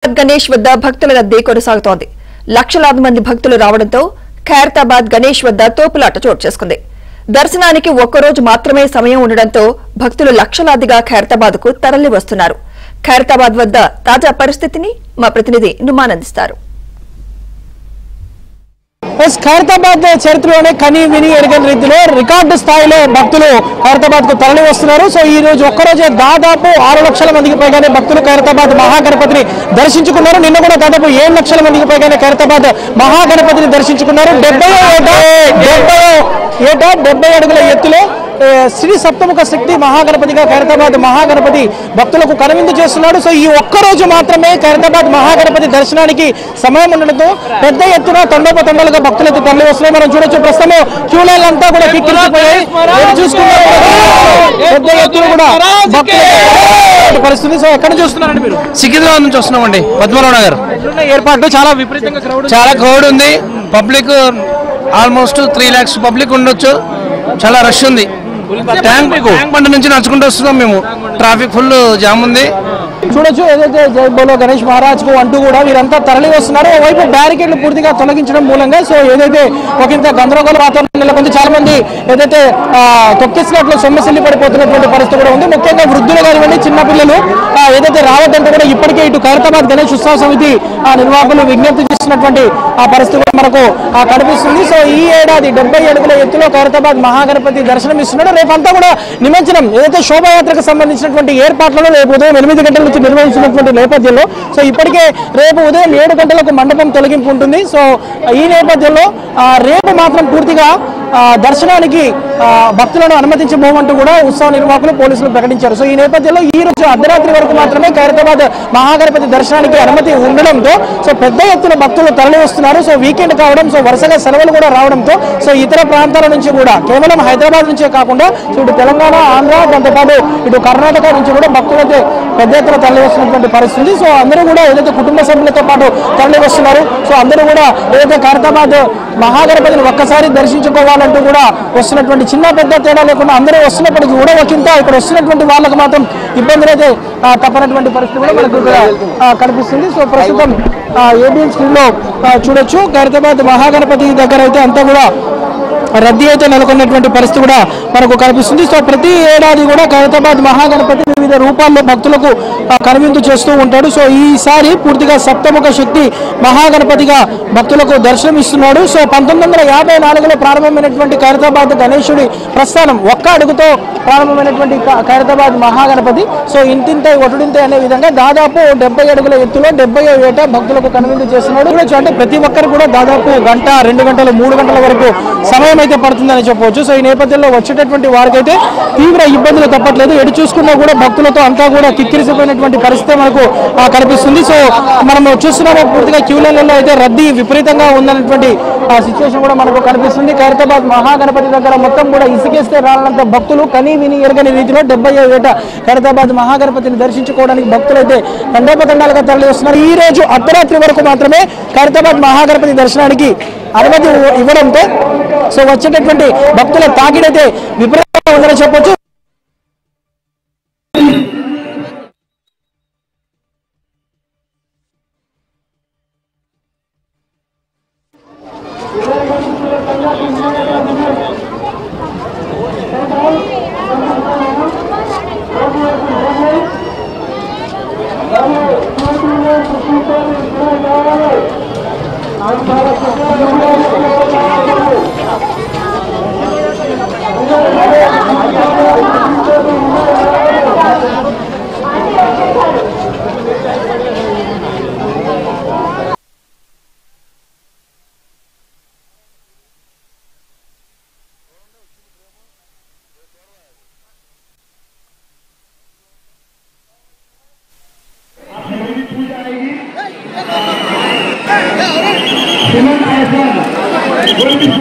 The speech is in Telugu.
గణేష్ వద్ద భక్తుల రద్దీ కొనసాగుతోంది. లక్షలాది మంది భక్తులు రావడంతో ఖైరతాబాద్ గణేష్ వద్ద తోపులాట చోటు చేసుకుంది. దర్శనానికి ఒక్కరోజు మాత్రమే సమయం ఉండడంతో భక్తులు లక్షలాదిగా ఖైరతాబాద్కు తరలి వస్తున్నారు. ఖైరతాబాద్ వద్ద తాజా పరిస్థితిని మా ప్రతినిధి నుమాన్ అందిస్తారు. ఖైరతాబాద్ చరిత్రలోనే కని విని ఎరగని రీతిలో రికార్డు స్థాయిలో భక్తులు ఖైరతాబాద్ కు తరలి వస్తున్నారు. సో ఈ రోజు ఒక్కరోజే దాదాపు 6 లక్షల మందికి పైగానే భక్తులు ఖైరతాబాద్ మహాగణపతిని దర్శించుకున్నారు. నిన్న కూడా దాదాపు 7 లక్షల మందికి పైగానే ఖైరతాబాద్ మహాగణపతిని దర్శించుకున్నారు. 70 అడుగుల ఎత్తులో శ్రీ సప్తముఖ శక్తి మహాగణపతిగా ఖైరతాబాద్ మహాగణపతి భక్తులకు కనువిందు చేస్తున్నాడు. సో ఈ ఒక్కరోజు మాత్రమే ఖైరతాబాద్ మహాగణపతి దర్శనానికి సమయం ఉండడంతో పెద్ద ఎత్తున తండోపతండాలుగా భక్తులైతే తరలి వస్తున్నాయి. మనం చూడొచ్చు, ప్రస్తుతం క్యూ లైన్ అంతా కూడా కిక్కిరిసిపోయాయి. పెద్ద ఎత్తున కూడా పరిస్థితి. సో ఎక్కడ చూస్తున్నారండి మీరు? సికింద్రాబాద్ నుంచి వస్తున్నామండి, పద్మనాభ నగర్. ఏర్పాట్లు చాలా విపరీతంగా చాలా క్రౌడ్ ఉంది. పబ్లిక్ ఆల్మోస్ట్ 3 lakhs పబ్లిక్ ఉండొచ్చు. చాలా రష్ ఉంది. ట్యాంక్ బండ్ నుంచి నడుచుకుంటూ వస్తున్నాం మేము. ట్రాఫిక్ ఫుల్ జామ్ ఉంది. చూడొచ్చు, ఏదైతే జై బోలో గణేష్ మహారాజ్ కు అంటూ కూడా వీరంతా తరలి వస్తున్నారు. ఓవైపు బ్యారికేడ్లు పూర్తిగా తొలగించడం మూలంగా సో ఏదైతే ఒకంత గందరగోళ వాతావరణం నెలకొంది. చాలా మంది ఏదైతే తొక్కిసినట్లు సొమ్మసిల్లి పడిపోతున్నటువంటి పరిస్థితి కూడా ఉంది. ముఖ్యంగా వృద్ధులు కానివ్వండి, చిన్నపిల్లలు ఏదైతే రావద్దంటే కూడా ఇప్పటికే ఇటు ఖైరతాబాద్ గణేష్ ఉత్సవ సమితి నిర్వాహకులు విజ్ఞప్తి చేస్తున్నటువంటి ఆ పరిస్థితి మనకు కనిపిస్తుంది. సో ఈ ఏడాది 70 అడుగుల ఎత్తులో ఖైరతాబాద్ మహాగణపతి దర్శనం ఇస్తున్నాడు. రేపంతా కూడా నిమజ్జనం ఏదైతే శోభాయాత్రకు సంబంధించినటువంటి ఏర్పాట్లను రేపు ఉదయం 8 గంటల నుంచి నిర్వహించినటువంటి నేపథ్యంలో సో ఇప్పటికే రేపు ఉదయం 7 గంటలకు మండపం తొలగింపు ఉంటుంది. సో ఈ నేపథ్యంలో రేపు మాత్రం పూర్తిగా దర్శనానికి భక్తులను అనుమతించబోమంటూ కూడా ఉత్సవ నిర్వాహకులు పోలీసులు ప్రకటించారు. సో ఈ నేపథ్యంలో ఈ రోజు అర్ధరాత్రి వరకు మాత్రమే ఖైరతాబాద్ మహాగణపతి దర్శనానికి అనుమతి ఉండడంతో సో పెద్ద ఎత్తున భక్తులు తరలి వస్తున్నారు. సో వీకెండ్ కావడం, సో వరుసగా సెలవులు కూడా రావడంతో సో ఇతర ప్రాంతాల నుంచి కూడా కేవలం హైదరాబాద్ నుంచే కాకుండా సో ఇటు తెలంగాణ, ఆంధ్ర, దాంతోపాటు ఇటు కర్ణాటక నుంచి కూడా భక్తులు అయితే పెద్ద ఎత్తున తరలి వస్తున్నటువంటి పరిస్థితి. సో అందరూ కూడా ఏదైతే కుటుంబ సభ్యులతో పాటు తరలి వస్తున్నారు. సో అందరూ కూడా ఏదైతే ఖైరతాబాద్ మహాగణపతిని ఒక్కసారి దర్శించుకోవాలంటూ కూడా వస్తున్నటువంటి చిన్న పెద్ద తేడా లేకుండా అందరూ వస్తున్నప్పటికీ కూడా ఒకంత ఇక్కడ వస్తున్నటువంటి వాళ్ళకు మాత్రం ఇబ్బందులు అయితే తప్పనటువంటి పరిస్థితి కూడా మనకు కనిపిస్తుంది. సో ప్రస్తుతం ఏబిఎన్ స్క్రీన్ లో చూడొచ్చు, ఖైరతాబాద్ మహాగణపతి దగ్గర అయితే అంతా కూడా రద్దీ అయితే నెలకొన్నటువంటి పరిస్థితి కూడా మనకు కనిపిస్తుంది. సో ప్రతి ఏడాది కూడా ఖైరతాబాద్ మహాగణపతి వివిధ రూపాల్లో భక్తులకు కనువిందు చేస్తూ ఉంటాడు. సో ఈసారి పూర్తిగా సప్తముఖ శక్తి మహాగణపతిగా భక్తులకు దర్శనం ఇస్తున్నాడు. సో 1954లో ప్రారంభమైనటువంటి ఖైరతాబాద్ గణేశుడి ప్రస్థానం ఒక్క అడుగుతో ప్రారంభమైనటువంటి ఖైరతాబాద్ మహాగణపతి సో ఇంతింతై ఒటుడింతై అనే విధంగా దాదాపు 70 అడుగుల ఎత్తులో 70వ ఏట భక్తులకు కనువిందు చేస్తున్నాడు. అంటే ప్రతి ఒక్కరు కూడా దాదాపు గంట, 2 గంటలు, 3 గంటల వరకు సమయం అయితే పడుతుందని చెప్పవచ్చు. సో ఈ నేపథ్యంలో వచ్చేటటువంటి వారికైతే తీవ్ర ఇబ్బందులు తప్పట్లేదు. ఎటు చూసుకున్నా కూడా భక్తులతో అంతా కూడా కిక్కిరిసిపోయినటువంటి పరిస్థితి మనకు కనిపిస్తుంది. సో మనం చూస్తున్నాము, పూర్తిగా క్యూ లైన్లలో అయితే రద్దీ విపరీతంగా ఉందన్నటువంటి సిచ్యువేషన్ కూడా మనకు కనిపిస్తుంది. ఖైరతాబాద్ మహాగణపతి దగ్గర మొత్తం కూడా ఇసుకేస్తే రానంత భక్తులు కని విని ఎరగని రీతిలో 70వ ఏట ఖైరతాబాద్ మహాగణపతిని దర్శించుకోవడానికి భక్తులైతే తండోపతండాలుగా తరలి వస్తున్నారు. ఈ రోజు అర్ధరాత్రి వరకు మాత్రమే ఖైరతాబాద్ మహాగణపతి దర్శనానికి అనుమతి ఇవ్వడంతో సో వచ్చేటటువంటి భక్తుల తాకిడైతే విపరీతంగా ఉందని చెప్పొచ్చు. Going